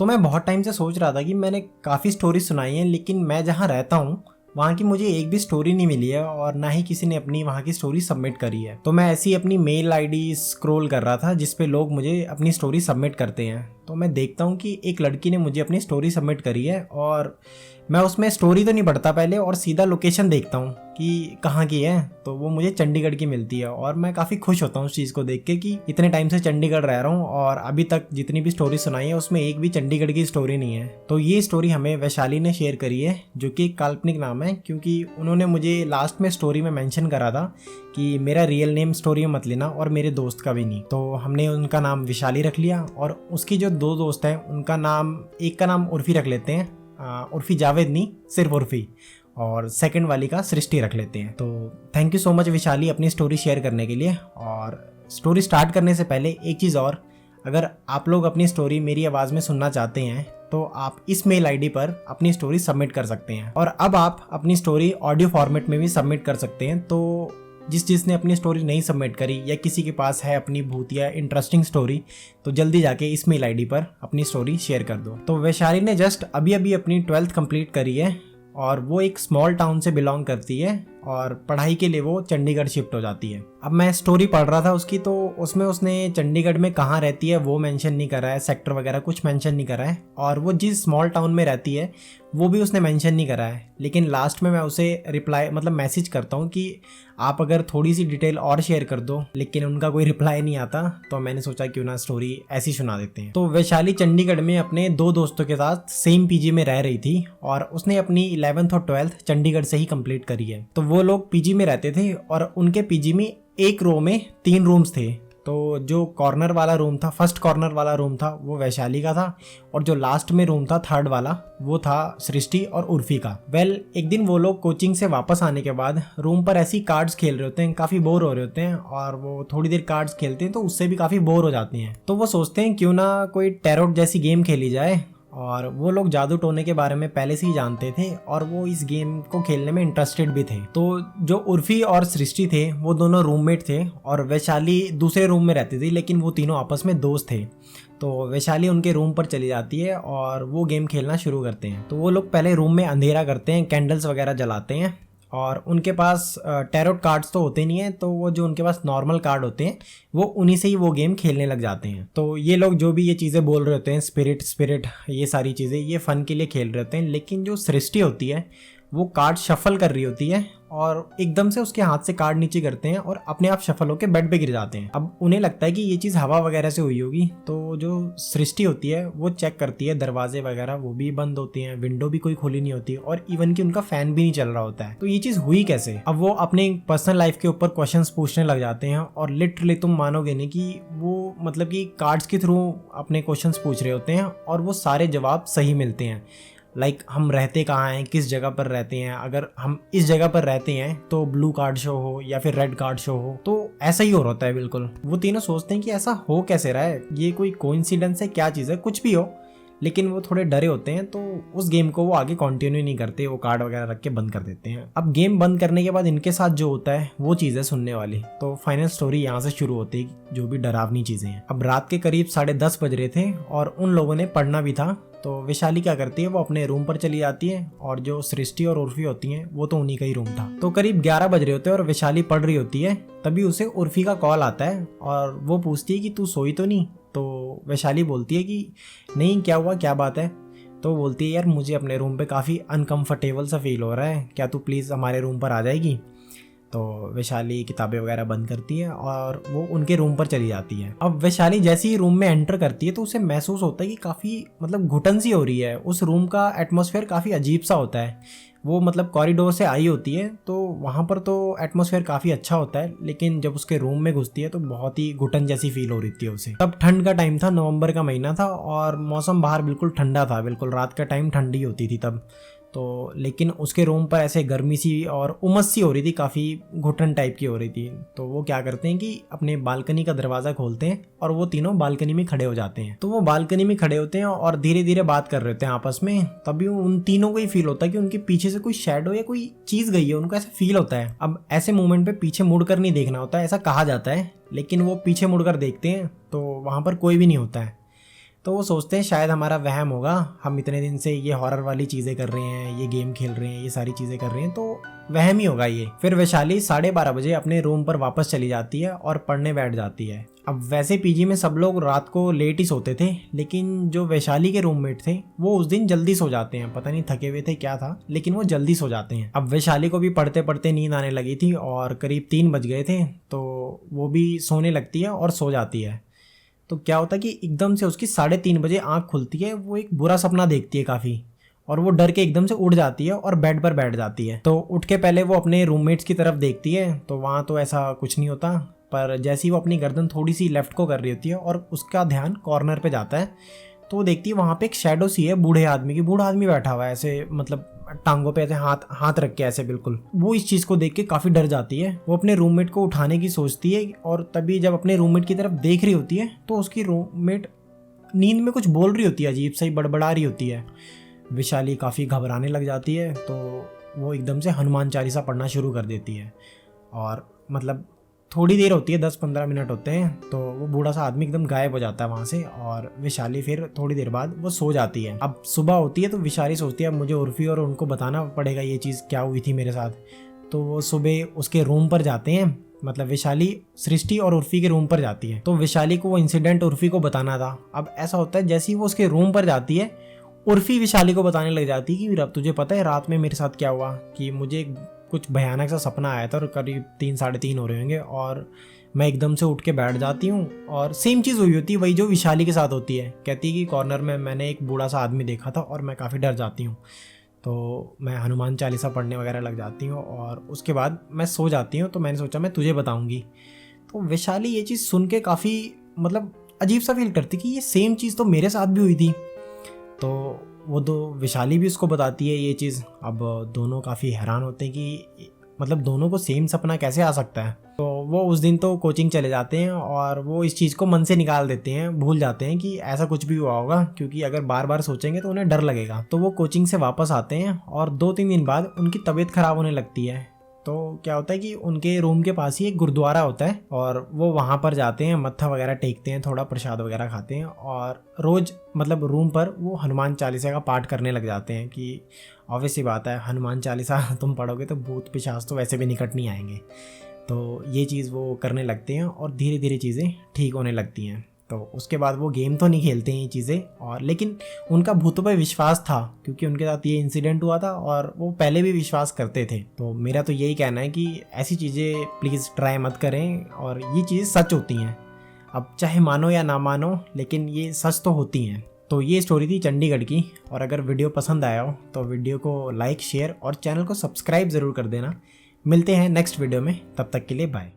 तो मैं बहुत टाइम से सोच रहा था कि मैंने काफ़ी स्टोरी सुनाई हैं, लेकिन मैं जहाँ रहता हूँ वहाँ की मुझे एक भी स्टोरी नहीं मिली है और ना ही किसी ने अपनी वहाँ की स्टोरी सबमिट करी है। तो मैं ऐसी अपनी मेल आईडी स्क्रॉल कर रहा था जिस पे लोग मुझे अपनी स्टोरी सबमिट करते हैं। तो मैं देखता हूँ कि एक लड़की ने मुझे अपनी स्टोरी सबमिट करी है और मैं उसमें स्टोरी तो नहीं पढ़ता पहले और सीधा लोकेशन देखता हूँ कि कहाँ की है। तो वो मुझे चंडीगढ़ की मिलती है और मैं काफ़ी खुश होता हूँ उस चीज़ को देख के कि इतने टाइम से चंडीगढ़ रह रहा हूँ और अभी तक जितनी भी स्टोरी सुनाई है उसमें एक भी चंडीगढ़ की स्टोरी नहीं है। तो ये स्टोरी हमें वैशाली ने शेयर करी है, जो कि एक काल्पनिक नाम है, क्योंकि उन्होंने मुझे लास्ट में स्टोरी में मेंशन करा था कि मेरा रियल नेम स्टोरी में मत लेना और मेरे दोस्त का भी नहीं। तो हमने उनका नाम विशाली रख लिया और उसकी जो दो दोस्त हैं उनका नाम, एक का नाम उर्फी रख लेते हैं, उर्फी जावेद नहीं, सिर्फ उर्फी, और सेकंड वाली का सृष्टि रख लेते हैं। तो thank you so much Vishali अपनी स्टोरी शेयर करने के लिए। और स्टोरी स्टार्ट करने से पहले एक चीज़ और, अगर आप लोग अपनी स्टोरी मेरी आवाज़ में सुनना चाहते हैं तो आप इस मेल आईडी पर अपनी स्टोरी सबमिट कर सकते हैं। और अब आप अपनी स्टोरी ऑडियो फॉर्मेट में भी सबमिट कर सकते हैं। तो जिसने अपनी स्टोरी नहीं सबमिट करी या किसी के पास है अपनी भूतिया इंटरेस्टिंग स्टोरी, तो जल्दी जाके इस मेल आईडी पर अपनी स्टोरी शेयर कर दो। तो वैशाली ने जस्ट अभी अभी अपनी 12th कंप्लीट करी है और वो एक स्मॉल टाउन से बिलोंग करती है और पढ़ाई के लिए वो चंडीगढ़ शिफ्ट हो जाती है। अब मैं स्टोरी पढ़ रहा था उसकी, तो उसमें उसने चंडीगढ़ में कहाँ रहती है वो मेंशन नहीं करा है, सेक्टर वगैरह कुछ मेंशन नहीं करा है, और वो जिस स्मॉल टाउन में रहती है वो भी उसने मेंशन नहीं करा है। लेकिन लास्ट में मैं उसे रिप्लाई मतलब मैसेज करता हूँ कि आप अगर थोड़ी सी डिटेल और शेयर कर दो, लेकिन उनका कोई रिप्लाई नहीं आता। तो मैंने सोचा क्यों ना स्टोरी ऐसी सुना देते हैं। तो वैशाली चंडीगढ़ में अपने दो दोस्तों के साथ सेम पीजी में रह रही थी और उसने अपनी 11th और 12th चंडीगढ़ से ही कंप्लीट करी है। तो वो लोग पीजी में रहते थे और उनके पीजी में एक रो में 3 रूम्स थे। तो जो कॉर्नर वाला रूम था, फर्स्ट कॉर्नर वाला रूम था, वो वैशाली का था, और जो लास्ट में रूम था थर्ड वाला, वो था सृष्टि और उर्फी का। एक दिन वो लोग कोचिंग से वापस आने के बाद रूम पर ऐसी कार्ड्स खेल रहे होते हैं, काफ़ी बोर हो रहे होते हैं, और वो थोड़ी देर कार्ड्स खेलते हैं तो उससे भी काफ़ी बोर हो जाते हैं। तो वो सोचते हैं क्यों ना कोई टैरोट जैसी गेम खेली जाए। और वो लोग जादू टोने के बारे में पहले से ही जानते थे और वो इस गेम को खेलने में इंटरेस्टेड भी थे। तो जो उर्फी और सृष्टि थे वो दोनों रूममेट थे और वैशाली दूसरे रूम में रहती थी, लेकिन वो तीनों आपस में दोस्त थे। तो वैशाली उनके रूम पर चली जाती है और वो गेम खेलना शुरू करते हैं। तो वो लोग पहले रूम में अंधेरा करते हैं, कैंडल्स वगैरह जलाते हैं, और उनके पास टैरोट कार्ड्स तो होते नहीं है, तो वो जो उनके पास नॉर्मल कार्ड होते हैं वो उन्हीं से ही वो गेम खेलने लग जाते हैं। तो ये लोग जो भी ये चीज़ें बोल रहे होते हैं, स्पिरिट ये सारी चीज़ें ये फ़न के लिए खेल रहे होते हैं। लेकिन जो सृष्टि होती है वो कार्ड शफल कर रही होती है और एकदम से उसके हाथ से कार्ड नीचे करते हैं और अपने आप शफल होकर बेड पे गिर जाते हैं। अब उन्हें लगता है कि ये चीज़ हवा वगैरह से हुई होगी। तो जो सृष्टि होती है वो चेक करती है, दरवाजे वगैरह वो भी बंद होते हैं, विंडो भी कोई खुली नहीं होती और इवन कि उनका फैन भी नहीं चल रहा होता है। तो ये चीज़ हुई कैसे? अब वो अपने पर्सनल लाइफ के ऊपर क्वेश्चंस पूछने लग जाते हैं और लिटरली तुम मानोगे नहीं कि वो मतलब कि कार्ड्स के थ्रू अपने क्वेश्चंस पूछ रहे होते हैं और वो सारे जवाब सही मिलते हैं। हम रहते कहाँ हैं, किस जगह पर रहते हैं, अगर हम इस जगह पर रहते हैं तो ब्लू कार्ड शो हो या फिर रेड कार्ड शो हो। तो ऐसा ही हो रहा है बिल्कुल। वो तीनों सोचते हैं कि ऐसा हो कैसे रहा है, ये कोई कोइंसिडेंस है, क्या चीज़ है, कुछ भी हो। लेकिन वो थोड़े डरे होते हैं तो उस गेम को वो आगे कंटिन्यू नहीं करते, वो कार्ड वगैरह रख के बंद कर देते हैं। अब गेम बंद करने के बाद इनके साथ जो होता है वो चीज़ है सुनने वाली। तो फाइनल स्टोरी यहाँ से शुरू होती है, जो भी डरावनी चीज़ें हैं। अब रात के करीब 10:30 बज रहे थे और उन लोगों ने पढ़ना भी था। तो वैशाली क्या करती है, वो अपने रूम पर चली जाती है और जो सृष्टि और उर्फी होती हैं वो तो उन्हीं का ही रूम था। तो करीब 11 बज रहे होते हैं और वैशाली पढ़ रही होती है। तभी उसे उर्फी का कॉल आता है और वो पूछती है कि तू सोई तो नहीं? तो वैशाली बोलती है कि नहीं, क्या हुआ, क्या बात है? तो बोलती है यार मुझे अपने रूम पे काफ़ी अनकंफर्टेबल सा फील हो रहा है, क्या तू प्लीज़ हमारे रूम पर आ जाएगी? तो वैशाली किताबें वगैरह बंद करती है और वो उनके रूम पर चली जाती है। अब वैशाली जैसे ही रूम में एंटर करती है तो उसे महसूस होता है कि काफ़ी घुटन सी हो रही है। उस रूम का एटमॉस्फेयर काफ़ी अजीब सा होता है। वो कॉरिडोर से आई होती है तो वहाँ पर तो एटमॉस्फेयर काफ़ी अच्छा होता है, लेकिन जब उसके रूम में घुसती है तो बहुत ही घुटन जैसी फील हो रही थी उसे। तब ठंड का टाइम था, नवंबर का महीना था और मौसम बाहर बिल्कुल ठंडा था, बिल्कुल रात का टाइम ठंडी होती थी तब। तो लेकिन उसके रूम पर ऐसे गर्मी सी और उमस सी हो रही थी, काफ़ी घुटन टाइप की हो रही थी। तो वो क्या करते हैं कि अपने बालकनी का दरवाज़ा खोलते हैं और वो तीनों बालकनी में खड़े हो जाते हैं। तो वो बालकनी में खड़े होते हैं और धीरे धीरे बात कर रहे होते हैं आपस में। तभी उन तीनों को ही फील होता है कि उनके पीछे से कोई शैडो या कोई चीज़ गई है, उनको ऐसा फील होता है। अब ऐसे मोमेंट पे पीछे मुड़कर नहीं देखना होता है, ऐसा कहा जाता है, लेकिन वो पीछे मुड़कर देखते हैं तो वहाँ पर कोई भी नहीं होता है। तो वो सोचते हैं शायद हमारा वहम होगा, हम इतने दिन से ये हॉरर वाली चीज़ें कर रहे हैं, ये गेम खेल रहे हैं, ये सारी चीज़ें कर रहे हैं, तो वहम ही होगा ये। फिर वैशाली 12:30 बजे अपने रूम पर वापस चली जाती है और पढ़ने बैठ जाती है। अब वैसे पीजी में सब लोग रात को लेट ही सोते थे, लेकिन जो वैशाली के रूममेट थे वो उस दिन जल्दी सो जाते हैं। पता नहीं थके हुए थे क्या था, लेकिन वो जल्दी सो जाते हैं। अब वैशाली को भी पढ़ते पढ़ते नींद आने लगी थी और करीब 3 बज गए थे, तो वो भी सोने लगती है और सो जाती है। तो क्या होता है कि एकदम से उसकी 3:30 बजे आँख खुलती है। वो एक बुरा सपना देखती है काफ़ी, और वो डर के एकदम से उठ जाती है और बेड पर बैठ जाती है। तो उठ के पहले वो अपने रूममेट्स की तरफ देखती है, तो वहाँ तो ऐसा कुछ नहीं होता। पर जैसे ही वो अपनी गर्दन थोड़ी सी लेफ्ट को कर रही होती है और उसका ध्यान कॉर्नर पे जाता है, तो वो देखती है वहाँ पे एक शैडो सी है बूढ़े आदमी की। बूढ़ा आदमी बैठा हुआ है ऐसे, मतलब टांगों पे ऐसे हाथ रख के ऐसे बिल्कुल। वो इस चीज़ को देख के काफ़ी डर जाती है। वो अपने रूममेट को उठाने की सोचती है, और तभी जब अपने रूममेट की तरफ देख रही होती है तो उसकी रूममेट नींद में कुछ बोल रही होती है, अजीब सा ही बड़बड़ा रही होती है। वैशाली काफ़ी घबराने लग जाती है, तो वो एकदम से हनुमान चालीसा पढ़ना शुरू कर देती है। और मतलब थोड़ी देर होती है, 10-15 मिनट होते हैं, तो वो बूढ़ा सा आदमी एकदम गायब हो जाता है वहाँ से, और वैशाली फिर थोड़ी देर बाद वो सो जाती है। अब सुबह होती है तो वैशाली सोचती है अब मुझे उर्फी और उनको बताना पड़ेगा ये चीज़ क्या हुई थी मेरे साथ। तो वो सुबह उसके रूम पर जाते हैं, मतलब वैशाली सृष्टि और उर्फी के रूम पर जाती है। तो वैशाली को वो इंसिडेंट उर्फी को बताना था। अब ऐसा होता है जैसे ही वो उसके रूम पर जाती है, उर्फी वैशाली को बताने लग जाती है कि रब तुझे पता है रात में मेरे साथ क्या हुआ, कि मुझे कुछ भयानक सा सपना आया था और करीब 3-3:30 हो रहे होंगे, और मैं एकदम से उठ के बैठ जाती हूँ और सेम चीज़ हुई होती है वही जो वैशाली के साथ होती है। कहती है कि कॉर्नर में मैंने एक बूढ़ा सा आदमी देखा था और मैं काफ़ी डर जाती हूँ। तो मैं हनुमान चालीसा पढ़ने वगैरह लग जाती हूँ और उसके बाद मैं सो जाती हूँ। तो मैंने सोचा मैं तुझे बताऊँगी। तो वैशाली ये चीज़ सुन के काफ़ी मतलब अजीब सा फील करती कि ये सेम चीज़ तो मेरे साथ भी हुई थी। तो वो दो वैशाली भी उसको बताती है ये चीज़। अब दोनों काफ़ी हैरान होते हैं कि मतलब दोनों को सेम सपना कैसे आ सकता है। तो वो उस दिन तो कोचिंग चले जाते हैं और वो इस चीज़ को मन से निकाल देते हैं, भूल जाते हैं कि ऐसा कुछ भी हुआ होगा, क्योंकि अगर बार बार सोचेंगे तो उन्हें डर लगेगा। तो वो कोचिंग से वापस आते हैं और 2-3 दिन बाद उनकी तबीयत ख़राब होने लगती है। तो क्या होता है कि उनके रूम के पास ही एक गुरुद्वारा होता है और वो वहाँ पर जाते हैं, मत्था वगैरह टेकते हैं, थोड़ा प्रसाद वगैरह खाते हैं, और रोज़ मतलब रूम पर वो हनुमान चालीसा का पाठ करने लग जाते हैं। कि ऑब्वियस सी बात है, हनुमान चालीसा तुम पढ़ोगे तो भूत पिशाच तो वैसे भी निकट नहीं आएंगे। तो ये चीज़ वो करने लगते हैं और धीरे धीरे चीज़ें ठीक होने लगती हैं। तो उसके बाद वो गेम तो नहीं खेलते हैं ये चीज़ें, और लेकिन उनका भूतों पर विश्वास था क्योंकि उनके साथ ये इंसिडेंट हुआ था और वो पहले भी विश्वास करते थे। तो मेरा तो यही कहना है कि ऐसी चीज़ें प्लीज़ ट्राई मत करें, और ये चीज़ें सच होती हैं। अब चाहे मानो या ना मानो, लेकिन ये सच तो होती हैं। तो ये स्टोरी थी चंडीगढ़ की, और अगर वीडियो पसंद आया हो तो वीडियो को लाइक, शेयर और चैनल को सब्सक्राइब ज़रूर कर देना। मिलते हैं नेक्स्ट वीडियो में, तब तक के लिए बाय।